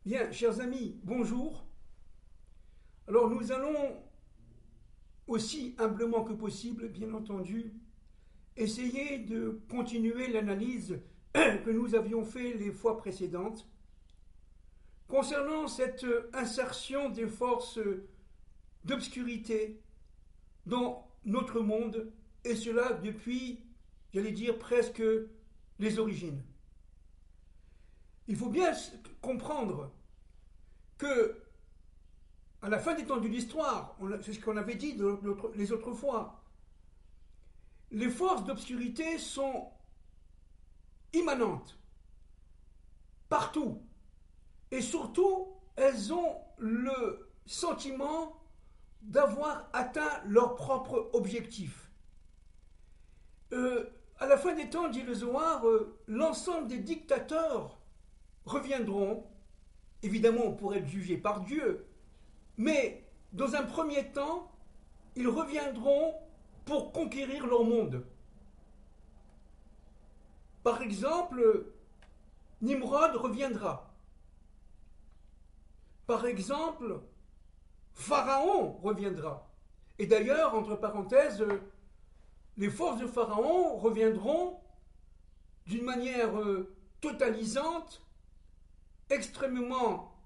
Bien, chers amis, bonjour. Alors nous allons, aussi humblement que possible, bien entendu, essayer de continuer l'analyse que nous avions fait les fois précédentes concernant cette insertion des forces d'obscurité dans notre monde, et cela depuis, j'allais dire, presque les origines. Il faut bien comprendre que à la fin des temps de l'histoire, c'est ce qu'on avait dit les autres fois, les forces d'obscurité sont immanentes, partout. Et surtout, elles ont le sentiment d'avoir atteint leur propre objectif. À la fin des temps, dit le Zohar, l'ensemble des dictateurs reviendront. Évidemment, on pourrait être jugé par Dieu, mais dans un premier temps, ils reviendront pour conquérir leur monde. Par exemple, Nimrod reviendra. Par exemple, Pharaon reviendra. Et d'ailleurs, entre parenthèses, les forces de Pharaon reviendront d'une manière totalisante, extrêmement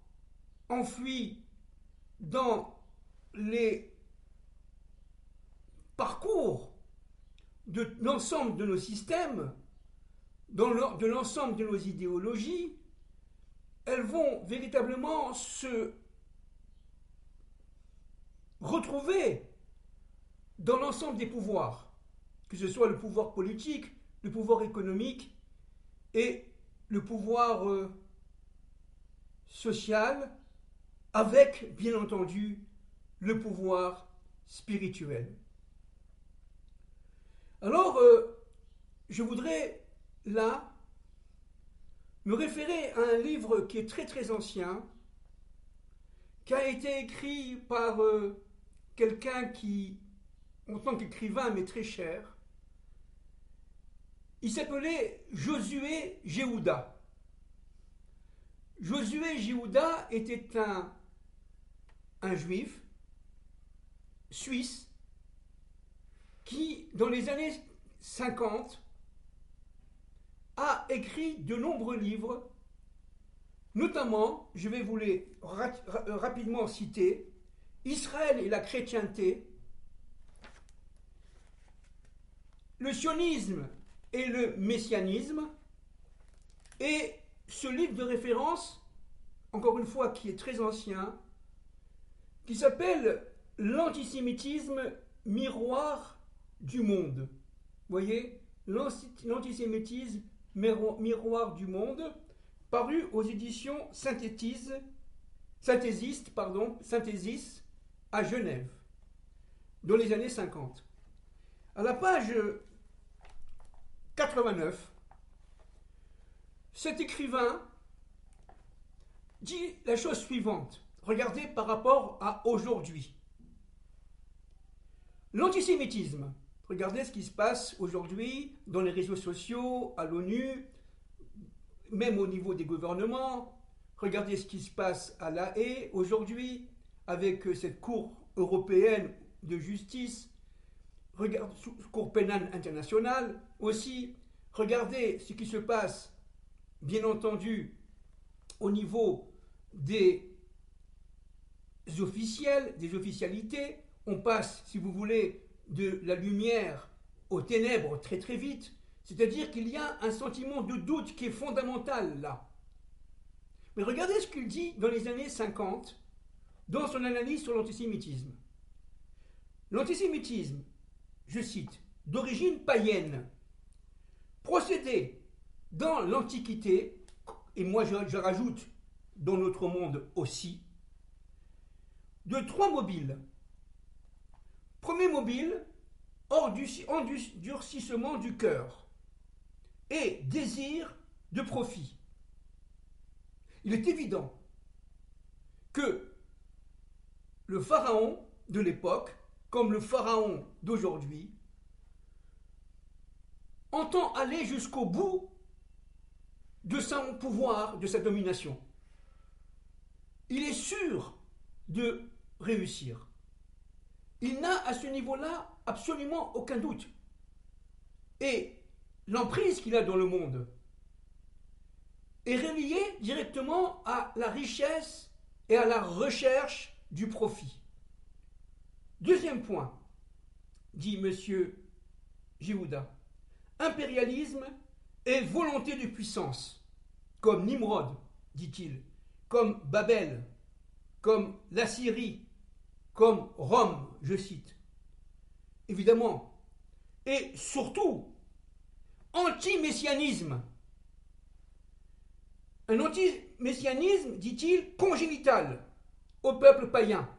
enfouie dans les parcours de l'ensemble de nos systèmes, de l'ensemble de nos idéologies. Elles vont véritablement se retrouver dans l'ensemble des pouvoirs, que ce soit le pouvoir politique, le pouvoir économique et le pouvoir social, avec, bien entendu, le pouvoir spirituel. Alors, je voudrais, là, me référer à un livre qui est très très ancien, qui a été écrit par quelqu'un qui, en tant qu'écrivain, m'est très cher. Il s'appelait Josué Jéhouda. Josué Jéhouda était un juif suisse qui, dans les années 50, a écrit de nombreux livres, notamment, je vais vous les rapidement citer, Israël et la chrétienté, le sionisme et le messianisme, et ce livre de référence, encore une fois qui est très ancien, qui s'appelle L'antisémitisme miroir du monde. Vous voyez, l'antisémitisme miroir du monde, paru aux éditions Synthesis à Genève, dans les années 50. À la page 89, cet écrivain dit la chose suivante. Regardez par rapport à aujourd'hui. L'antisémitisme. Regardez ce qui se passe aujourd'hui dans les réseaux sociaux, à l'ONU, même au niveau des gouvernements. Regardez ce qui se passe à La Haye aujourd'hui, avec cette Cour européenne de justice, Cour pénale internationale aussi. Regardez ce qui se passe, bien entendu, au niveau des officiels, des officialités. On passe, si vous voulez, de la lumière aux ténèbres très très vite. C'est-à-dire qu'il y a un sentiment de doute qui est fondamental là. Mais regardez ce qu'il dit dans les années 50 dans son analyse sur l'antisémitisme. L'antisémitisme, je cite, d'origine païenne, procédait dans l'Antiquité, et moi je rajoute dans notre monde aussi, de trois mobiles. Premier mobile, endurcissement du cœur et désir de profit. Il est évident que le pharaon de l'époque, comme le pharaon d'aujourd'hui, entend aller jusqu'au bout de son pouvoir, de sa domination. il est sûr de réussir. Il n'a à ce niveau-là absolument aucun doute. Et l'emprise qu'il a dans le monde est reliée directement à la richesse et à la recherche du profit. Deuxième point, dit M. Jéhouda, impérialisme et volonté de puissance, comme Nimrod, dit-il, comme Babel, comme l'Assyrie, comme Rome, je cite. Évidemment, et surtout, anti-messianisme. Un anti-messianisme, dit-il, congénital au peuple païen.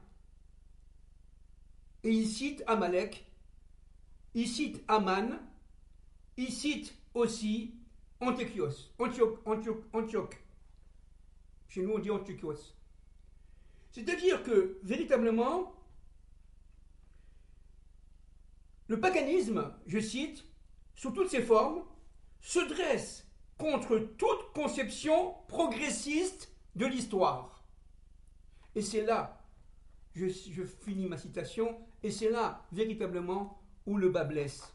Et il cite Amalek, il cite Aman, il cite aussi Antiochos, Antioche. Chez nous, on dit Antiochos. C'est-à-dire que, véritablement, le paganisme, je cite, sous toutes ses formes, se dresse contre toute conception progressiste de l'histoire. Et c'est là, je finis ma citation, et c'est là, véritablement, où le bas blesse.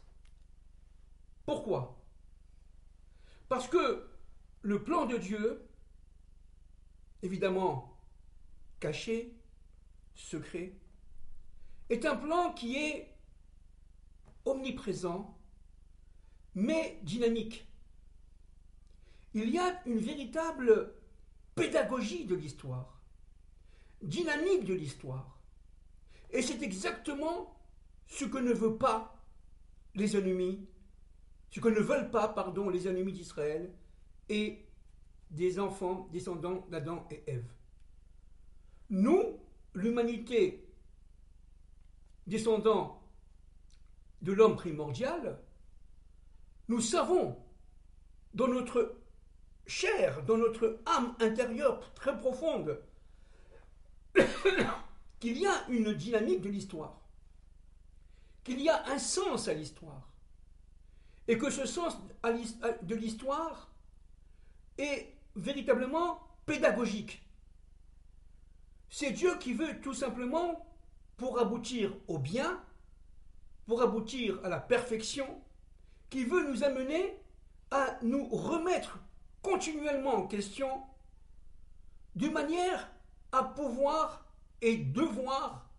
Pourquoi ? Parce que le plan de Dieu, évidemment caché, secret, est un plan qui est omniprésent, mais dynamique. Il y a une véritable pédagogie de l'histoire, dynamique de l'histoire. Et c'est exactement ce que ne veulent pas les ennemis, les ennemis d'Israël et des enfants descendants d'Adam et Ève. Nous, l'humanité, descendants de l'homme primordial, nous savons dans notre chair, dans notre âme intérieure très profonde, qu'il y a une dynamique de l'histoire, qu'il y a un sens à l'histoire, et que ce sens de l'histoire est véritablement pédagogique. C'est Dieu qui veut tout simplement, pour aboutir au bien, pour aboutir à la perfection, qui veut nous amener à nous remettre continuellement en question, de manière à pouvoir et devoir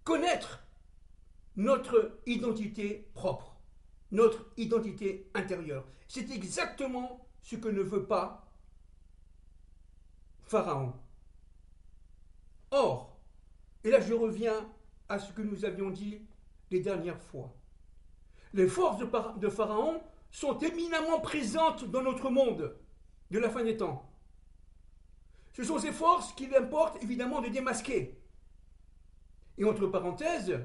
connaître notre identité propre, notre identité intérieure. C'est exactement ce que ne veut pas Pharaon. Or, et là je reviens à ce que nous avions dit les dernières fois, les forces de Pharaon sont éminemment présentes dans notre monde de la fin des temps. Ce sont ces forces qu'il importe évidemment de démasquer. Et entre parenthèses,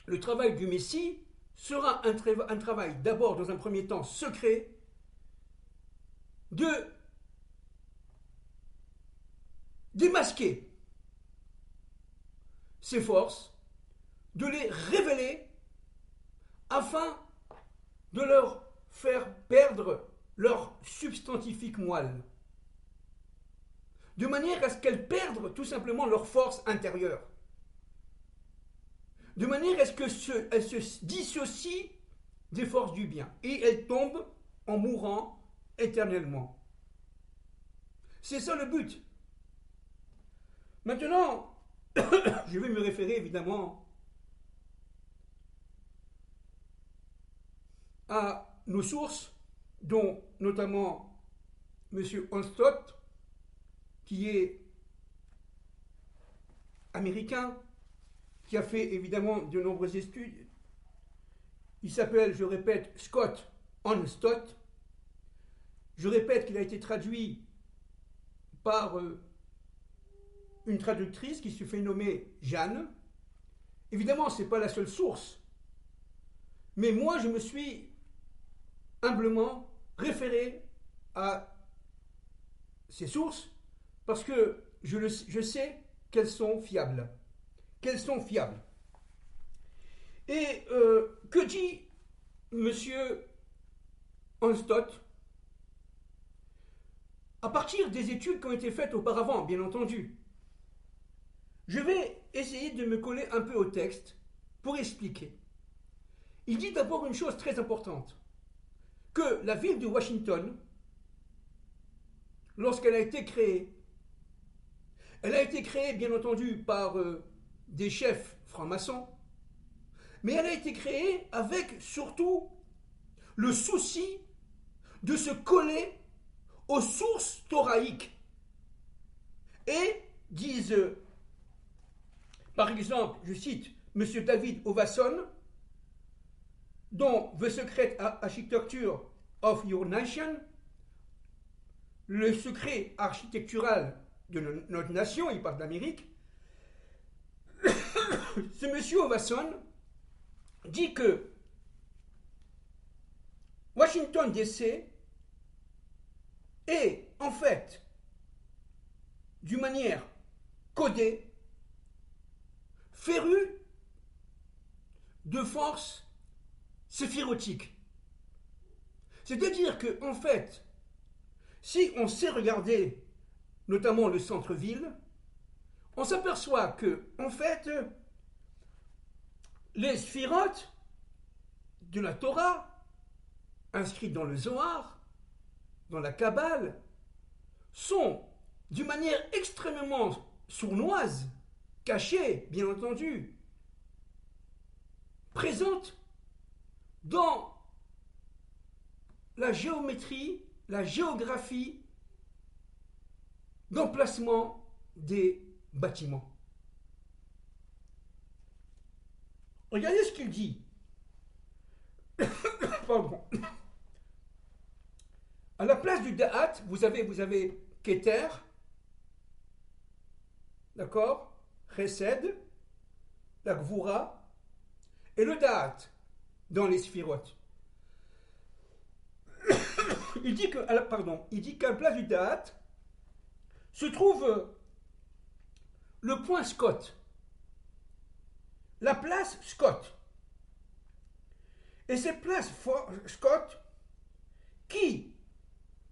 le travail du Messie sera un travail d'abord dans un premier temps secret de démasquer ces forces, de les révéler afin de leur faire perdre leur substantifique moelle, de manière à ce qu'elles perdent tout simplement leur force intérieure, de manière à ce qu'elles se dissocient des forces du bien, et elles tombent en mourant éternellement. C'est ça le but. Maintenant, je vais me référer évidemment à nos sources, dont notamment M. Onstott, qui est américain, qui a fait évidemment de nombreuses études. Il s'appelle, je répète, Scott Onstott. Je répète qu'il a été traduit par une traductrice qui se fait nommer Jeanne. Évidemment, ce n'est pas la seule source. Mais moi, je me suis humblement référé à ces sources parce que je sais qu'elles sont fiables. Qu'elles sont fiables. Et que dit M. Onstott ? à partir des études qui ont été faites auparavant, bien entendu. Je vais essayer de me coller un peu au texte pour expliquer. Il dit d'abord une chose très importante, que la ville de Washington, lorsqu'elle a été créée, elle a été créée bien entendu par des chefs francs-maçons, mais elle a été créée avec surtout le souci de se coller aux sources thoraïques. Et, disent, par exemple, je cite M. David Ovason, dont The Secret Architecture of Your Nation, le secret architectural de notre nation, il parle d'Amérique, ce monsieur Ovason dit que Washington DC est en fait, d'une manière codée, féru de forces séphirotiques. C'est-à-dire que, en fait, si on sait regarder notamment le centre-ville, on s'aperçoit que, en fait, les sphirotes de la Torah, inscrites dans le Zohar, dans la Kabbale, sont d'une manière extrêmement sournoise, cachée, bien entendu, présentes dans la géométrie, la géographie d'emplacement des bâtiments. Regardez ce qu'il dit. Pardon. À la place du Da'at, vous avez Keter, d'accord, Chesed, la Gvura, et le Da'at dans les sphirotes. Il dit qu'à la place du Da'at se trouve le point Scott, la place Scott. Et cette place Scott qui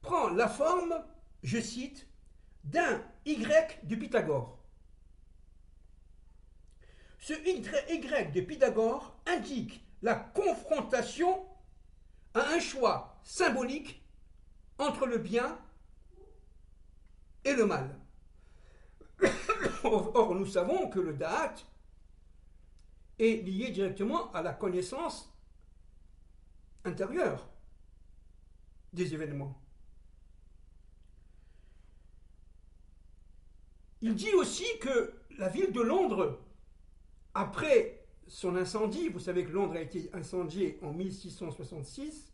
prend la forme, je cite, d'un Y de Pythagore. Ce Y de Pythagore indique la confrontation à un choix symbolique entre le bien et le mal. Or, nous savons que le Da'at est lié directement à la connaissance intérieure des événements. Il dit aussi que la ville de Londres, après son incendie, vous savez que Londres a été incendiée en 1666,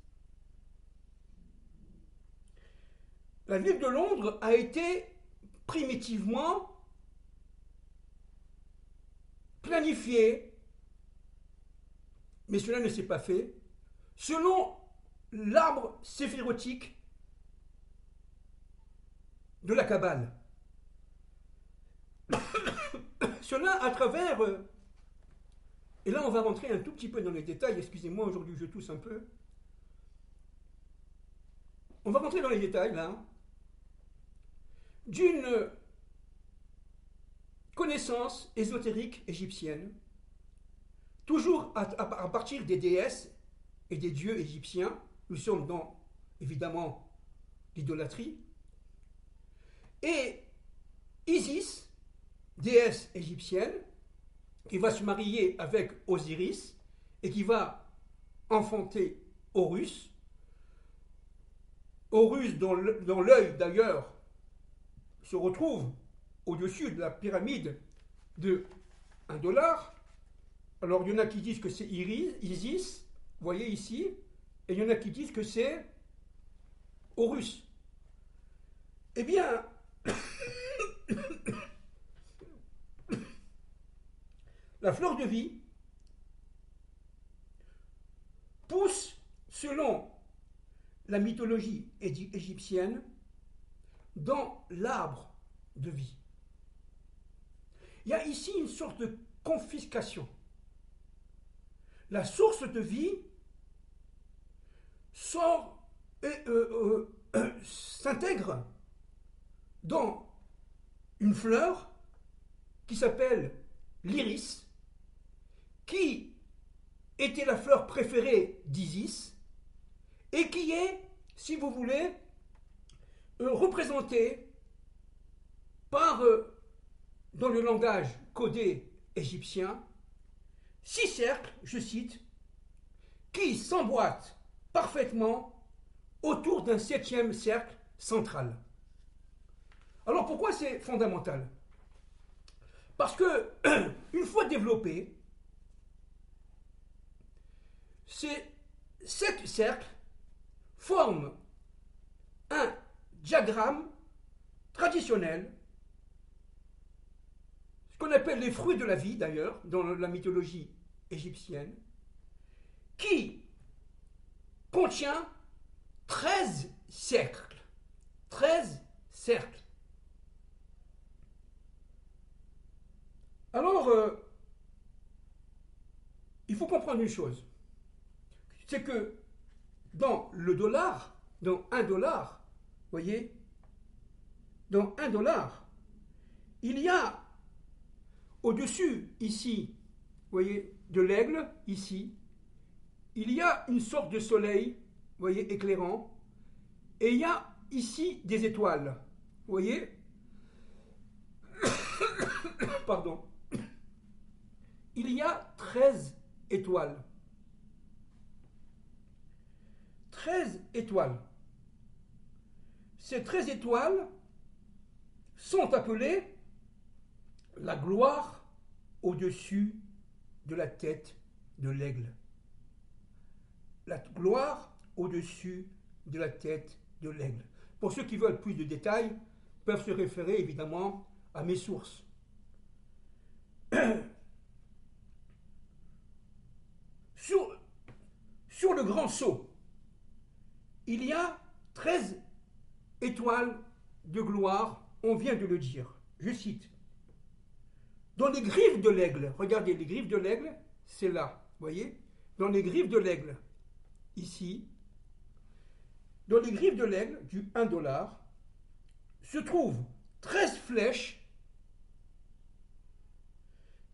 la ville de Londres a été primitivement planifiée, mais cela ne s'est pas fait, selon l'arbre séphirotique de la Kabbale. Cela à travers, et là on va rentrer un tout petit peu dans les détails, excusez-moi aujourd'hui je tousse un peu, on va rentrer dans les détails là, d'une connaissance ésotérique égyptienne, toujours à partir des déesses et des dieux égyptiens. Nous sommes dans, évidemment, l'idolâtrie. Et Isis, déesse égyptienne, qui va se marier avec Osiris et qui va enfanter Horus. Horus, dont l'œil d'ailleurs se retrouve au-dessus de la pyramide de $1. Alors il y en a qui disent que c'est Isis, vous voyez ici, et il y en a qui disent que c'est Horus. Eh bien, la fleur de vie pousse, selon la mythologie égyptienne, dans l'arbre de vie. Il y a ici une sorte de confiscation. La source de vie sort et s'intègre dans une fleur qui s'appelle l'iris, qui était la fleur préférée d'Isis et qui est, si vous voulez, représentée par, dans le langage codé égyptien, 6 cercles, je cite, qui s'emboîtent parfaitement autour d'un 7e cercle central. Alors pourquoi c'est fondamental? Parce que, une fois développé, ces 7 cercles forment un diagramme traditionnel, ce qu'on appelle les fruits de la vie d'ailleurs, dans la mythologie égyptienne, qui contient 13 cercles. 13 cercles. Alors, il faut comprendre une chose. C'est que dans le dollar, dans $1, voyez, dans $1, il y a au-dessus, ici, voyez, de l'aigle, ici, il y a une sorte de soleil, voyez, éclairant, et il y a ici des étoiles, voyez, pardon, il y a 13 étoiles. 13 étoiles. Ces 13 étoiles sont appelées la gloire au-dessus de la tête de l'aigle. La gloire au-dessus de la tête de l'aigle. Pour ceux qui veulent plus de détails, peuvent se référer évidemment à mes sources. Sur le grand sceau, il y a 13 étoiles de gloire, on vient de le dire. Je cite. Dans les griffes de l'aigle, regardez, les griffes de l'aigle, c'est là, voyez? Dans les griffes de l'aigle, ici, dans les griffes de l'aigle du $1, se trouvent 13 flèches,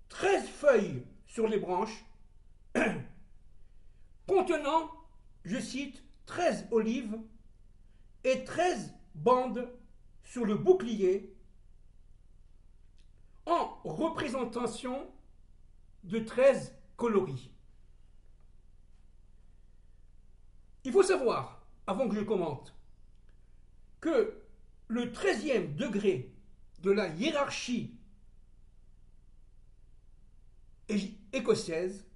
13 feuilles sur les branches, contenant, je cite, 13 olives et 13 bandes sur le bouclier en représentation de 13 coloris. Il faut savoir, avant que je commente, que le 13e degré de la hiérarchie écossaise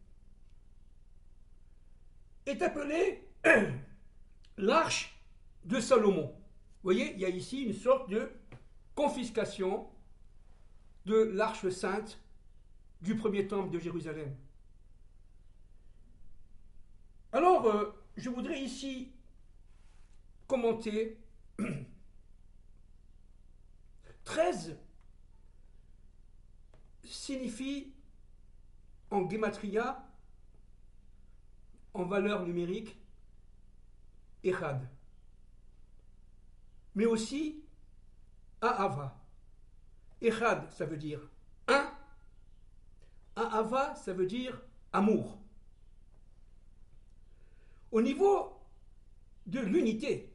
est appelé l'arche de Salomon. Vous voyez, il y a ici une sorte de confiscation de l'arche sainte du premier temple de Jérusalem. Alors, je voudrais ici commenter 13 signifie en gematria, en valeur numérique, Echad. Mais aussi Ahava. Echad, ça veut dire un. Ahava, ça veut dire amour. Au niveau de l'unité,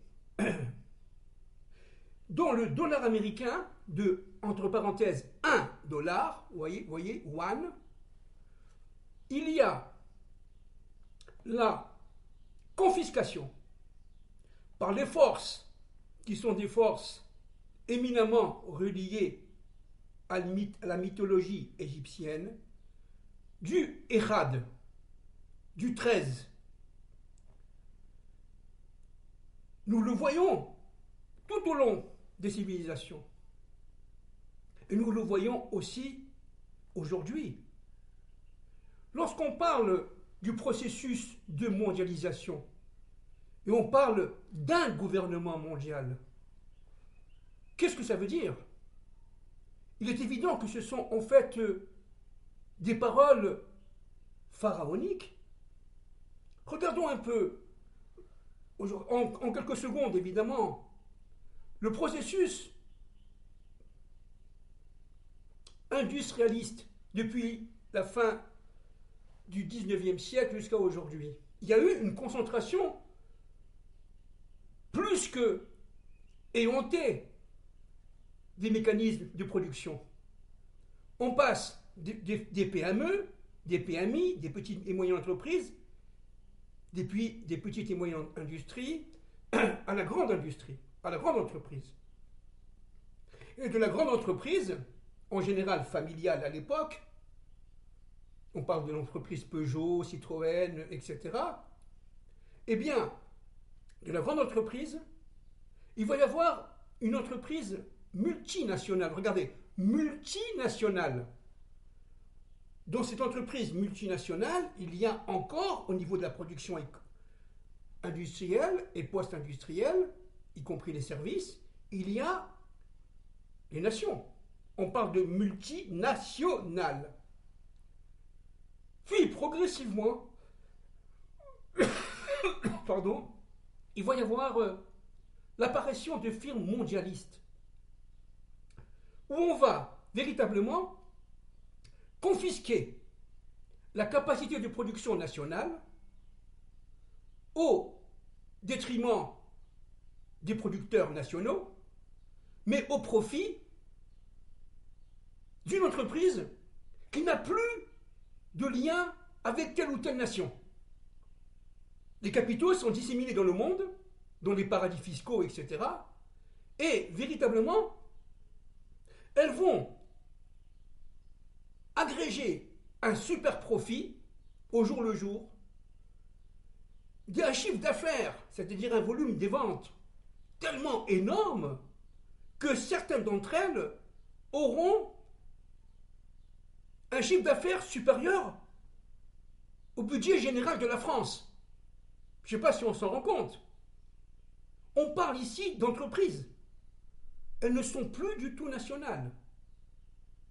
dans le dollar américain de, entre parenthèses, $1, voyez, one, il y a la confiscation par les forces qui sont des forces éminemment reliées à la mythologie égyptienne, du Echad, du 13. Nous le voyons tout au long des civilisations. Et nous le voyons aussi aujourd'hui. Lorsqu'on parle du processus de mondialisation, et on parle d'un gouvernement mondial, qu'est-ce que ça veut dire? Il est évident que ce sont en fait des paroles pharaoniques. Regardons un peu, en quelques secondes évidemment, le processus industrialiste depuis la fin du 19e siècle jusqu'à aujourd'hui. Il y a eu une concentration plus que éhontée des mécanismes de production. On passe des PME, des PMI, des petites et moyennes entreprises, depuis des petites et moyennes industries, à la grande industrie, à la grande entreprise. Et de la grande entreprise, en général familiale à l'époque, on parle de l'entreprise Peugeot, Citroën, etc. Eh bien, de la grande entreprise, il va y avoir une entreprise multinationale. Regardez, multinationale. Dans cette entreprise multinationale, il y a encore, au niveau de la production industrielle et post-industrielle, y compris les services, il y a les nations. On parle de multinationales. Puis, progressivement, pardon, il va y avoir l'apparition de firmes mondialistes, où on va véritablement confisquer la capacité de production nationale au détriment des producteurs nationaux, mais au profit d'une entreprise qui n'a plus de lien avec telle ou telle nation. Les capitaux sont disséminés dans le monde, dans les paradis fiscaux, etc. Et véritablement, elles vont agréger un super profit au jour le jour, un chiffre d'affaires, c'est-à-dire un volume des ventes tellement énorme que certaines d'entre elles auront un chiffre d'affaires supérieur au budget général de la France. Je ne sais pas si on s'en rend compte. On parle ici d'entreprises. Elles ne sont plus du tout nationales.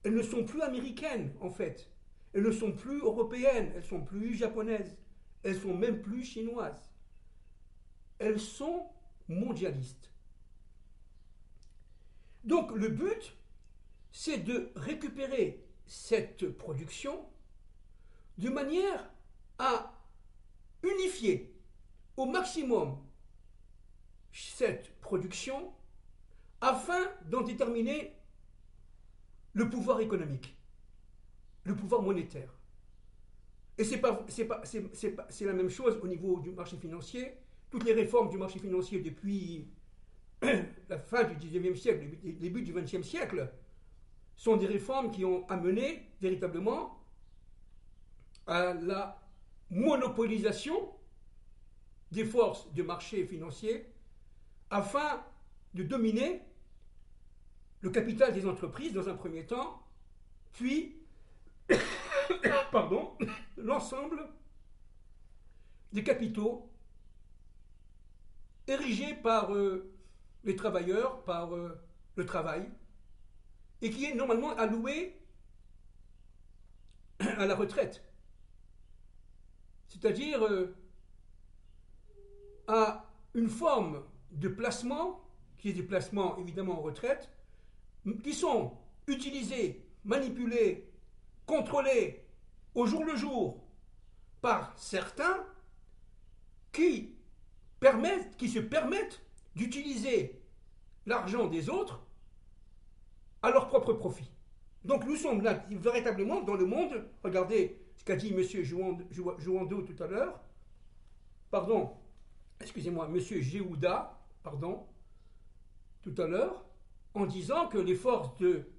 Elles ne sont plus américaines, en fait. Elles ne sont plus européennes. Elles ne sont plus japonaises. Elles ne sont même plus chinoises. Elles sont mondialistes. Donc le but, c'est de récupérer cette production de manière à unifier au maximum cette production afin d'en déterminer le pouvoir économique, le pouvoir monétaire. Et c'est la même chose au niveau du marché financier. Toutes les réformes du marché financier depuis la fin du 19e siècle, le début du 20e siècle, sont des réformes qui ont amené véritablement à la monopolisation des forces de marché financier afin de dominer le capital des entreprises dans un premier temps, puis pardon, l'ensemble des capitaux érigés par les travailleurs, par le travail, et qui est normalement alloué à la retraite, c'est-à-dire à une forme de placement, qui est des placements évidemment en retraite, qui sont utilisés, manipulés, contrôlés au jour le jour par certains qui se permettent d'utiliser l'argent des autres à leur propre profit. Donc nous sommes là véritablement dans le monde, regardez ce qu'a dit M. Jouando tout à l'heure, pardon, excusez-moi, M. Géouda, pardon, tout à l'heure, en disant que les forces de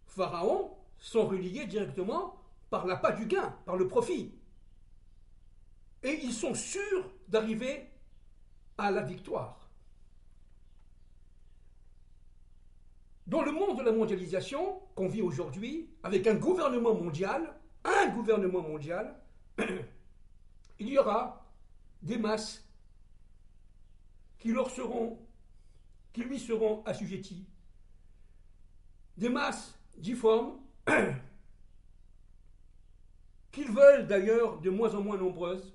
Pharaon sont reliées directement par l'appât du gain, par le profit. Et ils sont sûrs d'arriver à la victoire. Dans le monde de la mondialisation qu'on vit aujourd'hui, avec un gouvernement mondial, il y aura des masses qui lui seront assujetties. Des masses difformes, qu'ils veulent d'ailleurs de moins en moins nombreuses.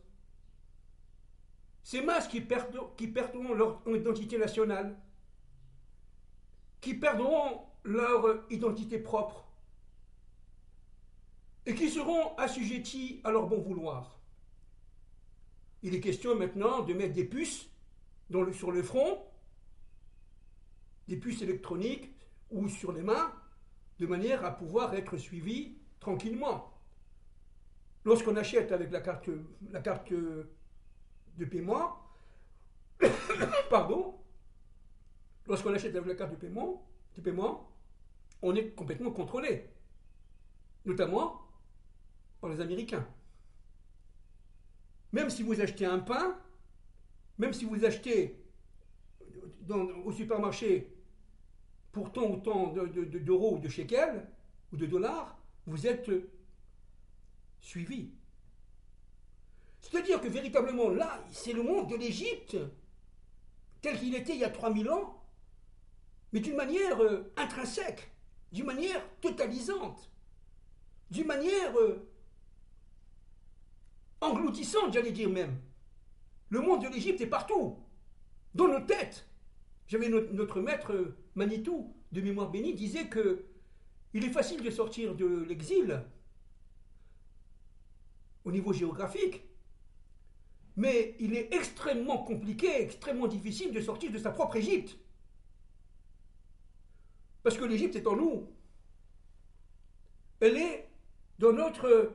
Ces masses qui perdront leur identité nationale, qui perdront leur identité propre, et qui seront assujettis à leur bon vouloir. Il est question maintenant de mettre des puces sur le front, des puces électroniques ou sur les mains, de manière à pouvoir être suivi tranquillement. Lorsqu'on achète avec la carte de paiement, pardon, lorsqu'on achète avec la carte de paiement, on est complètement contrôlé, notamment par les Américains. Même si vous achetez un pain, même si vous achetez au supermarché pour tant ou tant d'euros ou de shekels ou de dollars, vous êtes suivi. C'est-à-dire que véritablement là, c'est le monde de l'Égypte tel qu'il était il y a 3000 ans, mais d'une manière intrinsèque, d'une manière totalisante, d'une manière engloutissante, j'allais dire même. Le monde de l'Égypte est partout, dans nos têtes. J'avais notre maître Manitou, de mémoire bénie, disait que il est facile de sortir de l'exil au niveau géographique, mais il est extrêmement compliqué, extrêmement difficile de sortir de sa propre Égypte. Parce que l'Égypte est en nous. Elle est dans notre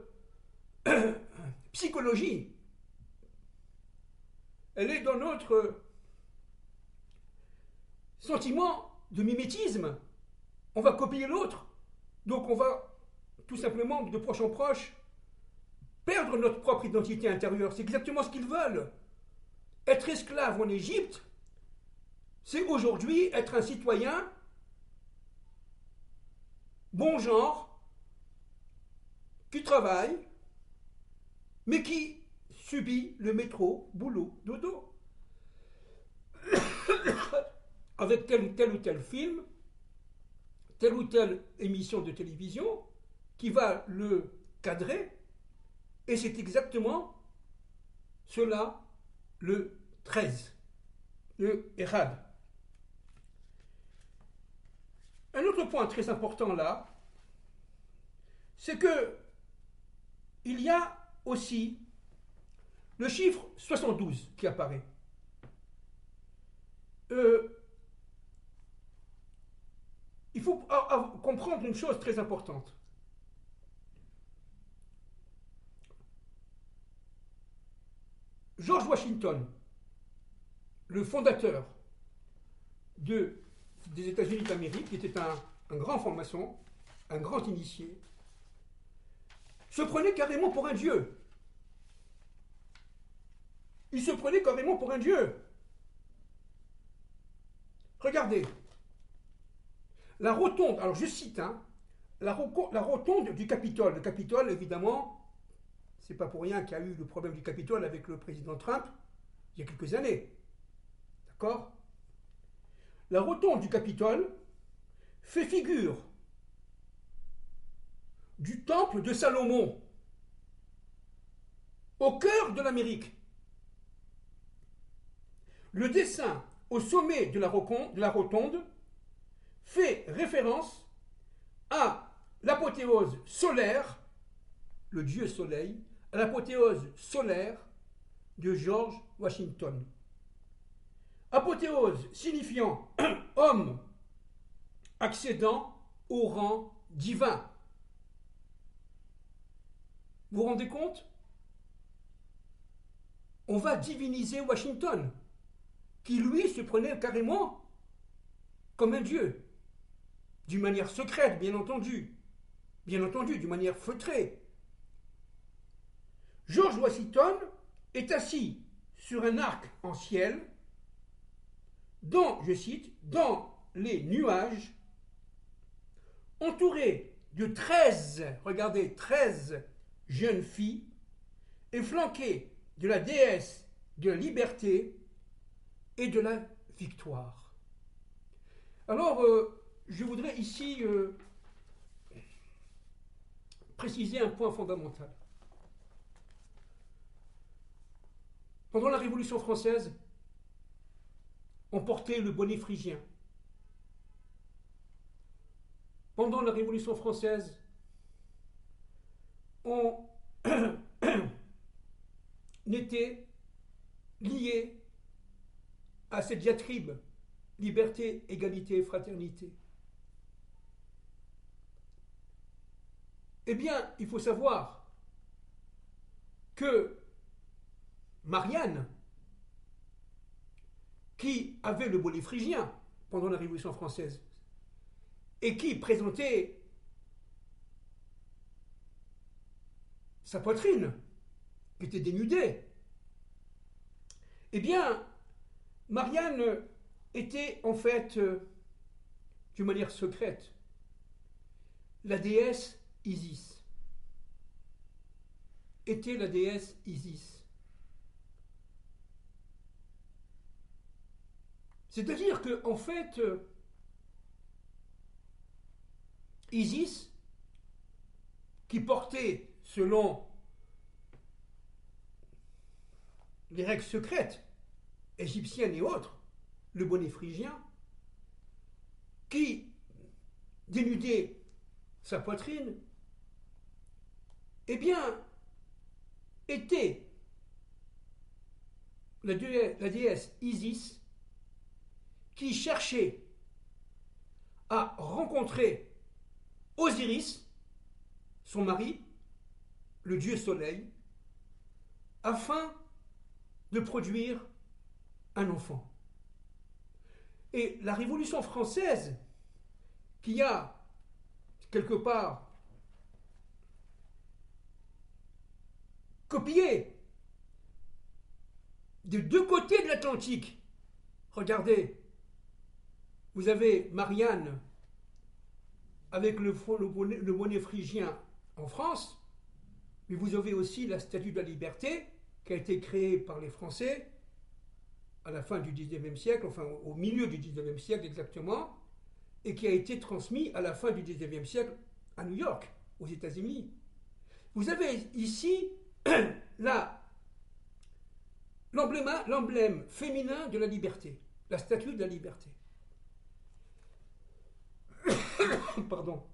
psychologie. Elle est dans notre sentiment de mimétisme. On va copier l'autre. Donc on va tout simplement, de proche en proche, perdre notre propre identité intérieure. C'est exactement ce qu'ils veulent. Être esclave en Égypte, c'est aujourd'hui être un citoyen bon genre, qui travaille, mais qui subit le métro, boulot, dodo. Avec tel ou tel film, telle ou telle émission de télévision qui va le cadrer, et c'est exactement cela le 13, le Erad. Un autre point très important là, c'est que il y a aussi le chiffre 72 qui apparaît. Il faut comprendre une chose très importante. George Washington, le fondateur des États-Unis d'Amérique, qui était un grand franc-maçon, un grand initié, se prenait carrément pour un dieu. Il se prenait carrément pour un dieu. Regardez, la rotonde, alors je cite, la rotonde du Capitole. Le Capitole, évidemment, c'est pas pour rien qu'il y a eu le problème du Capitole avec le président Trump il y a quelques années. D'accord ? La rotonde du Capitole fait figure du temple de Salomon au cœur de l'Amérique. Le dessin au sommet de la rotonde fait référence à l'apothéose solaire, le dieu soleil, à l'apothéose solaire de George Washington. Apothéose signifiant homme accédant au rang divin. Vous vous rendez compte ? On va diviniser Washington, qui lui se prenait carrément comme un dieu, d'une manière secrète, bien entendu, d'une manière feutrée. George Washington est assis sur un arc en ciel, je cite, dans les nuages, entouré de 13 jeunes filles, et flanqué de la déesse de la liberté et de la victoire. Alors, je voudrais ici préciser un point fondamental. Pendant la Révolution française, on portait le bonnet phrygien. Pendant la Révolution française, ont été liés à cette diatribe liberté, égalité, fraternité. Eh bien, il faut savoir que Marianne, qui avait le bonnet phrygien pendant la Révolution française et qui présentait sa poitrine, qui était dénudée, eh bien, Marianne était en fait, d'une manière secrète, la déesse Isis. Était la déesse Isis. C'est-à-dire que, en fait, Isis, qui portait, selon les règles secrètes égyptiennes et autres, le bonnet phrygien, qui dénudait sa poitrine, eh bien, était la déesse Isis qui cherchait à rencontrer Osiris, son mari, le dieu soleil, afin de produire un enfant. Et la Révolution française, qui a quelque part copié de deux côtés de l'Atlantique, regardez, vous avez Marianne avec le bonnet phrygien en France, mais vous avez aussi la Statue de la Liberté qui a été créée par les Français à la fin du XIXe siècle, enfin au milieu du XIXe siècle exactement, et qui a été transmise à la fin du XIXe siècle à New York, aux États-Unis. Vous avez ici l'emblème féminin de la liberté, la Statue de la Liberté. Pardon.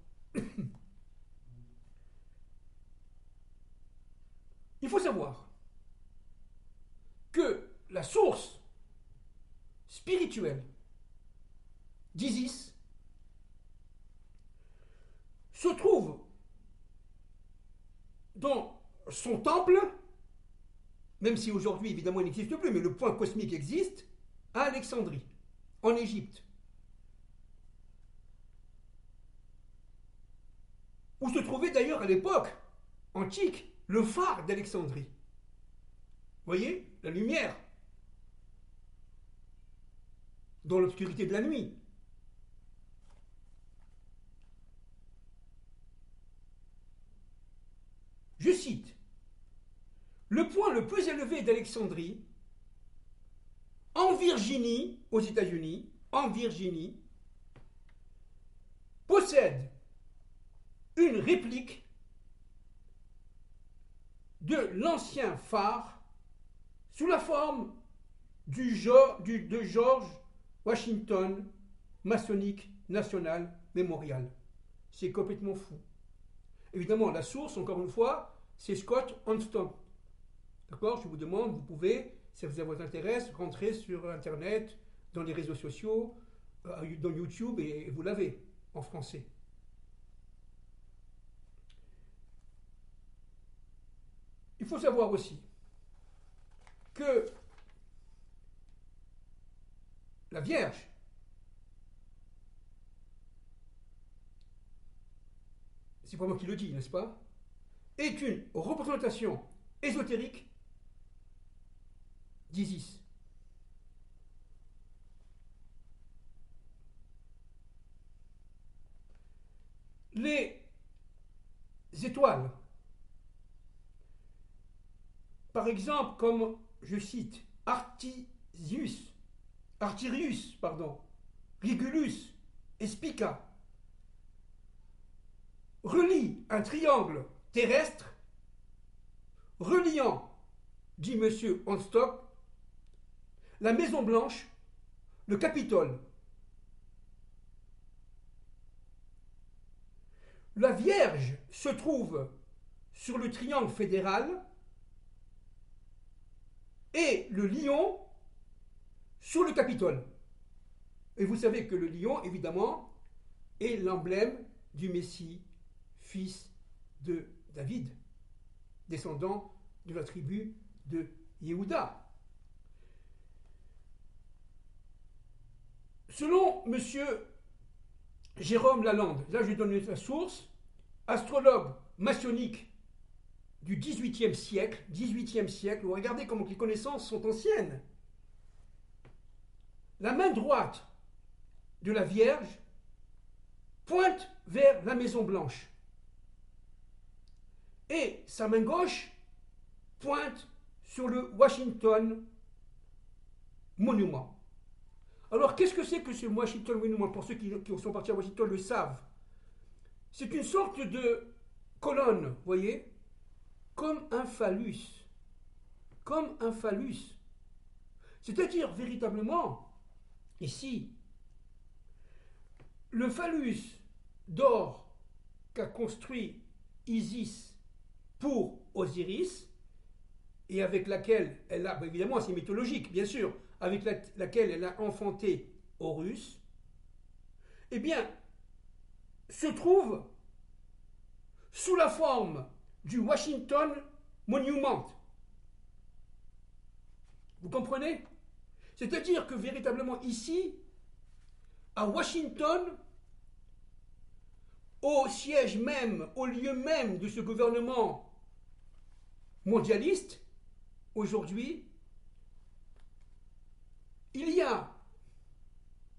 Il faut savoir que la source spirituelle d'Isis se trouve dans son temple, même si aujourd'hui évidemment il n'existe plus, mais le point cosmique existe, à Alexandrie, en Égypte, où se trouvait d'ailleurs à l'époque antique le phare d'Alexandrie. Vous voyez, la lumière dans l'obscurité de la nuit. Je cite, le point le plus élevé d'Alexandrie, en Virginie, aux États-Unis, en Virginie, possède une réplique de l'ancien phare sous la forme de George Washington Masonic National Memorial. C'est complètement fou. Évidemment, la source, encore une fois, c'est Scott Onston. D'accord? Je vous demande, vous pouvez, si ça vous intéresse, rentrer sur Internet, dans les réseaux sociaux, dans YouTube, et vous l'avez en français. Il faut savoir aussi que la Vierge c'est pas moi qui le dis, n'est-ce pas, est une représentation ésotérique d'Isis. Les étoiles, par exemple, comme je cite Artirius, Regulus et Spica, relie un triangle terrestre reliant, dit M. Onstock, la Maison Blanche, le Capitole. La Vierge se trouve sur le triangle fédéral et le lion sur le Capitole. Et vous savez que le lion, évidemment, est l'emblème du Messie, fils de David, descendant de la tribu de Yehuda. Selon M. Jérôme Lalande, là je donne la source, astrologue maçonnique du XVIIIe siècle, regardez comment les connaissances sont anciennes. La main droite de la Vierge pointe vers la Maison Blanche et sa main gauche pointe sur le Washington Monument. Alors qu'est-ce que c'est que ce Washington Monument? Pour ceux qui sont partis à Washington le savent. C'est une sorte de colonne, vous voyez, comme un phallus. Comme un phallus. C'est-à-dire, véritablement, ici, le phallus d'or qu'a construit Isis pour Osiris, et avec laquelle elle a, évidemment c'est mythologique, bien sûr, avec laquelle elle a enfanté Horus, eh bien, se trouve sous la forme du Washington Monument. Vous comprenez? C'est-à-dire que véritablement ici, à Washington, au siège même, au lieu même de ce gouvernement mondialiste, aujourd'hui, il y a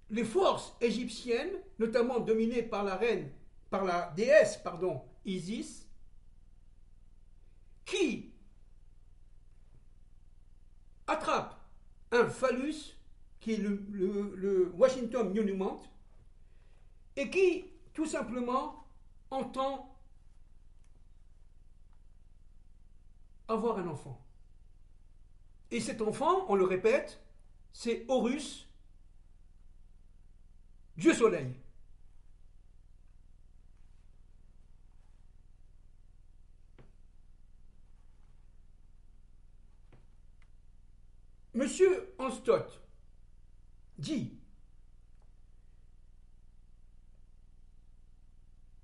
les forces égyptiennes, notamment dominées par la déesse, Isis, qui attrape un phallus, qui est le Washington Monument, et qui, tout simplement, entend avoir un enfant. Et cet enfant, on le répète, c'est Horus, Dieu Soleil. Monsieur Anstott dit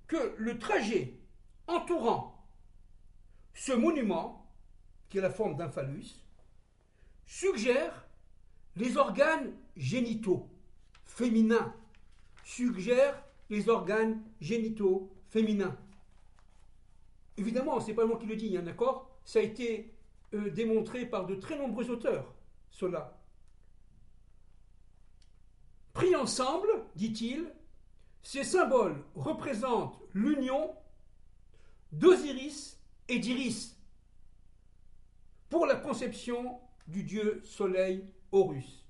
que le trajet entourant ce monument, qui est la forme d'un phallus, suggère les organes génitaux féminins. Évidemment, ce n'est pas moi qui le dis, d'accord? Ça a été démontré par de très nombreux auteurs, cela. Pris ensemble, dit-il, ces symboles représentent l'union d'Osiris et d'Iris pour la conception du dieu soleil Horus.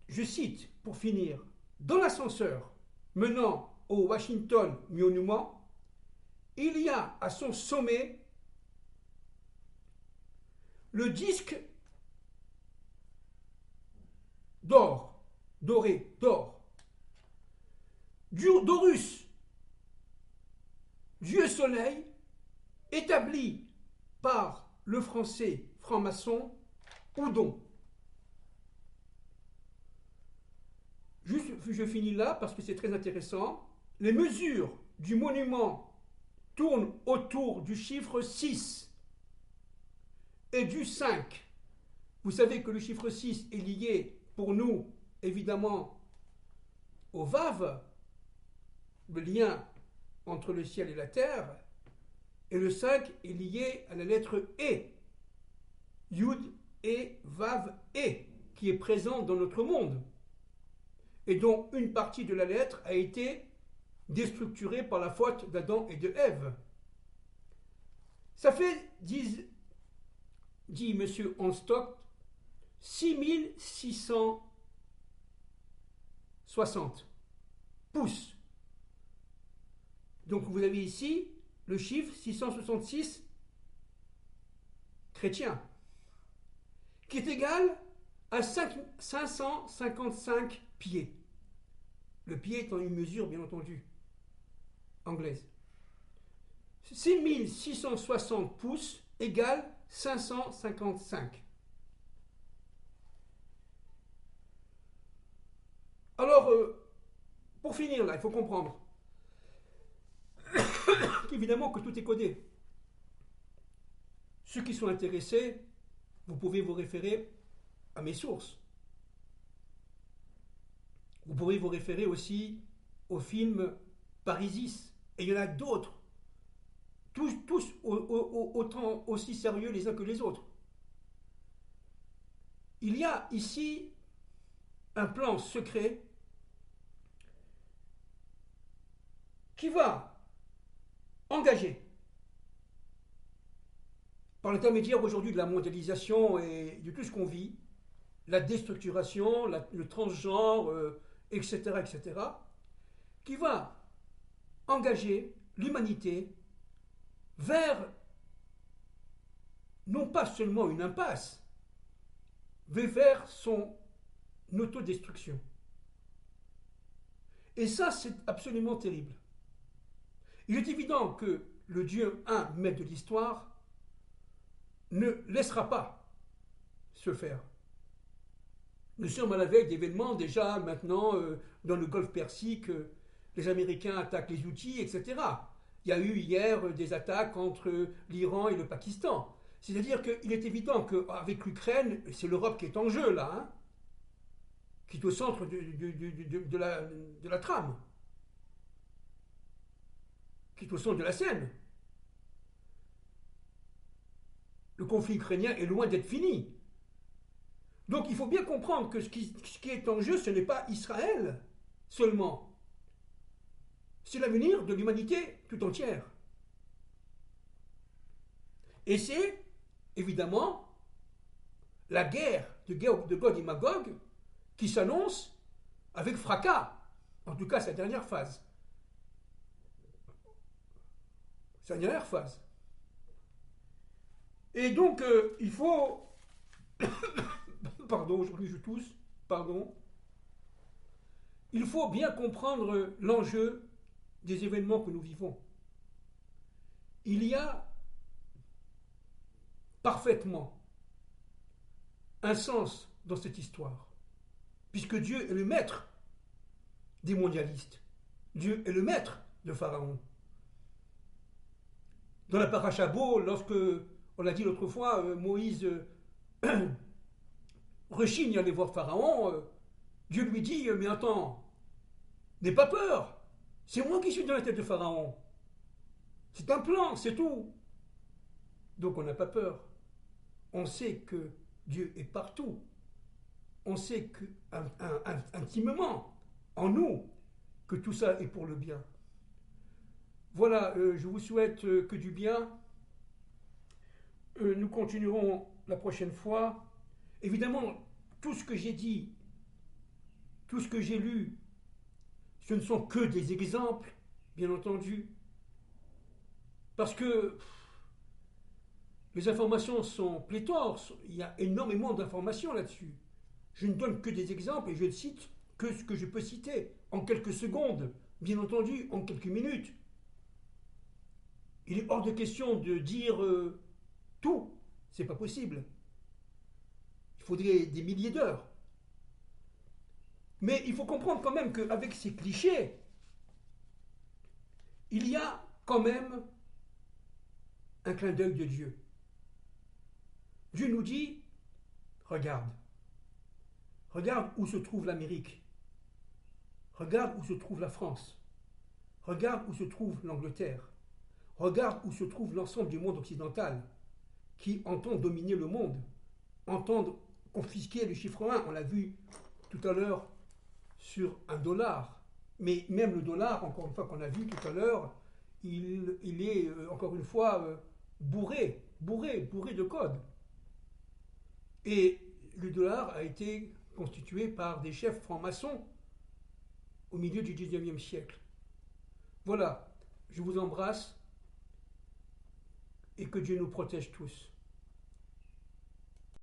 Je cite, pour finir, dans l'ascenseur menant au Washington Monument, il y a à son sommet le disque doré d'or, d'Horus, Dieu soleil, établi par le français franc-maçon Houdon. Je finis là parce que c'est très intéressant. Les mesures du monument tournent autour du chiffre 6 et du 5. Vous savez que le chiffre 6 est lié pour nous, évidemment, au Vav, le lien entre le ciel et la terre, et le 5 est lié à la lettre E, Yud et Vav E, qui est présente dans notre monde, et dont une partie de la lettre a été déstructurée par la faute d'Adam et de Ève. Ça fait, dit M. Anstott, 6660 pouces. Donc vous avez ici le chiffre 666 chrétien, qui est égal à 555 pieds. Le pied étant une mesure, bien entendu, anglaise. 6660 pouces égale 555. Alors, pour finir là, il faut comprendre qu'évidemment que tout est codé. Ceux qui sont intéressés, vous pouvez vous référer à mes sources. Vous pouvez vous référer aussi au film Parisis. Et il y en a d'autres. Tous autant aussi sérieux les uns que les autres. Il y a ici un plan secret qui va engager, par l'intermédiaire aujourd'hui de la mondialisation et de tout ce qu'on vit, la déstructuration, le transgenre, etc., etc., qui va engager l'humanité vers non pas seulement une impasse, mais vers son autodestruction. Et ça, c'est absolument terrible. Il est évident que le Dieu, un maître de l'histoire, ne laissera pas se faire. Nous sommes à la veille d'événements déjà maintenant dans le Golfe Persique, les Américains attaquent les Houthis, etc. Il y a eu hier des attaques entre l'Iran et le Pakistan. C'est-à-dire qu'il est évident qu'avec l'Ukraine, c'est l'Europe qui est en jeu là, hein, qui est au centre de la trame, qui est au centre de la scène. Le conflit ukrainien est loin d'être fini. Donc il faut bien comprendre que ce qui est en jeu, ce n'est pas Israël seulement. C'est l'avenir de l'humanité tout entière. Et c'est, évidemment, la guerre de Gog et Magog qui s'annonce avec fracas, en tout cas sa dernière phase. Sa dernière phase. Et donc, il faut... Pardon, aujourd'hui je tousse, pardon. Il faut bien comprendre l'enjeu des événements que nous vivons. Il y a parfaitement un sens dans cette histoire, puisque Dieu est le maître des mondialistes. Dieu est le maître de Pharaon. Dans la paracha Bo, lorsque, on l'a dit l'autre fois, Moïse rechigne à aller voir Pharaon, Dieu lui dit, mais attends, n'aie pas peur, c'est moi qui suis dans la tête de Pharaon. C'est un plan, c'est tout. Donc on n'a pas peur. On sait que Dieu est partout. On sait que, intimement, en nous, que tout ça est pour le bien. Voilà, je vous souhaite que du bien. Nous continuerons la prochaine fois. Évidemment, tout ce que j'ai dit, tout ce que j'ai lu, ce ne sont que des exemples, bien entendu, parce que les informations sont pléthores, il y a énormément d'informations là-dessus. Je ne donne que des exemples et je ne cite que ce que je peux citer, en quelques secondes, bien entendu, en quelques minutes. Il est hors de question de dire tout, c'est pas possible. Il faudrait des milliers d'heures. Mais il faut comprendre quand même qu'avec ces clichés, il y a quand même un clin d'œil de Dieu. Dieu nous dit, regarde où se trouve l'Amérique, regarde où se trouve la France, regarde où se trouve l'Angleterre, regarde où se trouve l'ensemble du monde occidental, qui entend dominer le monde, entend confisquer le chiffre 1, on l'a vu tout à l'heure sur $1, mais même le dollar, encore une fois qu'on a vu tout à l'heure, il est encore une fois bourré de codes. Et le dollar a été constitué par des chefs francs-maçons au milieu du 19e siècle. Voilà, je vous embrasse et que Dieu nous protège tous.